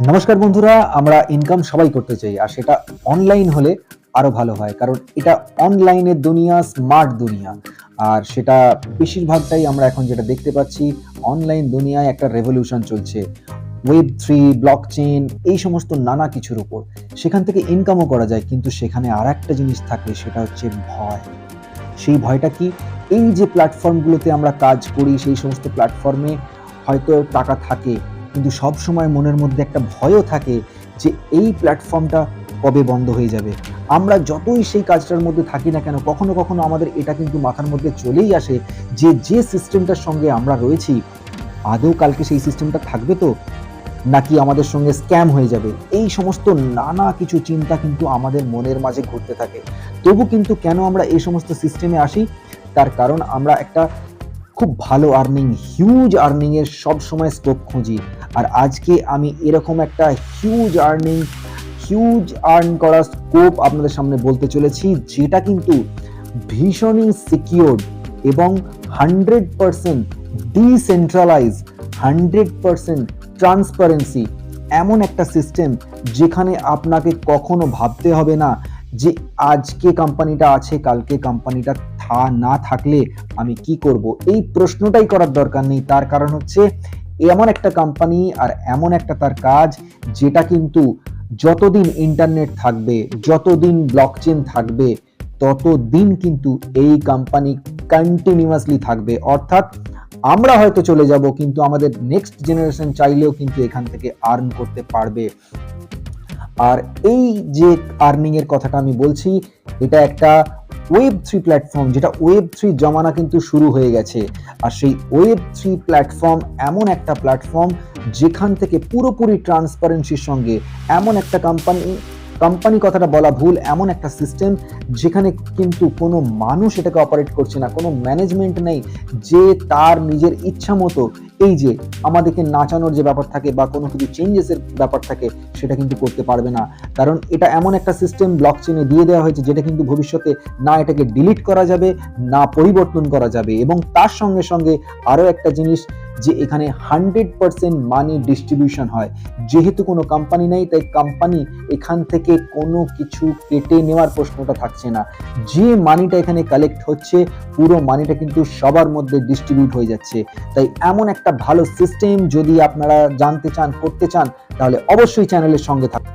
নমস্কার বন্ধুরা, আমরা ইনকাম সবাই করতে চাই আর সেটা অনলাইন হলে আরো ভালো হয়, কারণ এটা অনলাইনের দুনিয়া, স্মার্ট দুনিয়া। আর সেটা বেশিরভাগটাই আমরা এখন যেটা দেখতে পাচ্ছি, অনলাইন দুনিয়ায় একটা রেভলিউশন চলছে ওয়েব 3, ব্লকচেন, এই সমস্ত নানা কিছুর উপর। সেখান থেকে ইনকামও করা যায়, কিন্তু সেখানে আর একটা জিনিস থাকে, সেটা হচ্ছে ভয়। সেই ভয়টা কি? এই যে প্ল্যাটফর্মগুলোতে আমরা কাজ করি, সেই সমস্ত প্ল্যাটফর্মে হয়তো টাকা থাকে, কিন্তু সব সময় মনের মধ্যে একটা ভয়ও থাকে যে এই প্ল্যাটফর্মটা কবে বন্ধ হয়ে যাবে। আমরা যতই সেই কাজটার মধ্যে থাকি না কেন, কখনো কখনো আমাদের এটা কিন্তু মাথার মধ্যে চলেই আসে যে যে সিস্টেমটার সঙ্গে আমরা রয়েছি, আদৌ কালকে সেই সিস্টেমটা থাকবে তো, নাকি আমাদের সঙ্গে স্ক্যাম হয়ে যাবে। এই সমস্ত নানা কিছু চিন্তা কিন্তু আমাদের মনের মাঝে ঘুরতে থাকে। তবু কিন্তু কেন আমরা এই সমস্ত সিস্টেমে আসি? তার কারণ আমরা একটা খুব ভালো আর্নিং, হিউজ আর্নিং এর সব সময় স্কোপ খুঁজি। আর আজকে আমি এরকম একটা হিউজ আর্ন করার স্কোপ আপনাদের সামনে বলতে চলেছি, যেটা কিন্তু ভীষণই সিকিউরড এবং 100% ডিসেন্ট্রালাইজ, 100% ট্রান্সপারেন্সি, এমন একটা সিস্টেম যেখানে আপনাকে কখনো ভাবতে হবে না যে আজকে কোম্পানিটা আছে, কালকে কোম্পানিটা না থাকলে আমি কি করব। এই প্রশ্নটাই করার দরকার নেই। তার কারণ হচ্ছে এমন একটা কোম্পানি আর এমন একটা তার কাজ, যেটা কিন্তু যতদিন ইন্টারনেট থাকবে, যতদিন ব্লকচেন থাকবে, ততদিন কিন্তু এই কোম্পানি কন্টিনিউয়াসলি থাকবে। অর্থাৎ আমরা হয়তো চলে যাব, কিন্তু আমাদের নেক্সট জেনারেশন চাইলেও কিন্তু এখান থেকে আর্ন করতে পারবে। আর এই যে আর্নিং এর কথাটা আমি বলছি, এটা একটা ওয়েব 3 প্ল্যাটফর্ম, যেটা ওয়েব 3 জমানা কিন্তু শুরু হয়ে গেছে। আর সেই ওয়েব 3 প্ল্যাটফর্ম এমন একটা প্ল্যাটফর্ম যেখান থেকে পুরোপুরি ট্রান্সপারেন্সির সঙ্গে, এমন একটা কোম্পানি কথাটা বলা ভুল, এমন একটা সিস্টেম যেখানে কিন্তু কোনো মানুষ এটাকে অপারেট করছে না, কোনো ম্যানেজমেন্ট নেই যে তার নিজের ইচ্ছা মতো এই যে আমাদেরকে নাচানোর যে ব্যাপার থাকে বা কোনো কিছু চেঞ্জেসের ব্যাপার থাকে, সেটা কিন্তু করতে পারবে না। কারণ এটা এমন একটা সিস্টেম ব্লকচেনে দিয়ে দেওয়া হয়েছে, যেটা কিন্তু ভবিষ্যতে না এটাকে ডিলিট করা যাবে, না পরিবর্তন করা যাবে। এবং তার সঙ্গে সঙ্গে আরও একটা জিনিস, যে এখানে 100% মানি ডিস্ট্রিবিউশন হয়। যেহেতু কোনো কোম্পানি নেই, তাই কোম্পানি এখান থেকে কোনো কিছু কেটে নেওয়ার প্রশ্নটা থাকছে না। যে মানিটা এখানে কালেক্ট হচ্ছে, পুরো মানিটা কিন্তু সবার মধ্যে ডিস্ট্রিবিউট হয়ে যাচ্ছে। তাই এমন একটা ভালো সিস্টেম যদি আপনারা জানতে চান, করতে চান, তাহলে অবশ্যই চ্যানেলের সঙ্গে থাকুন।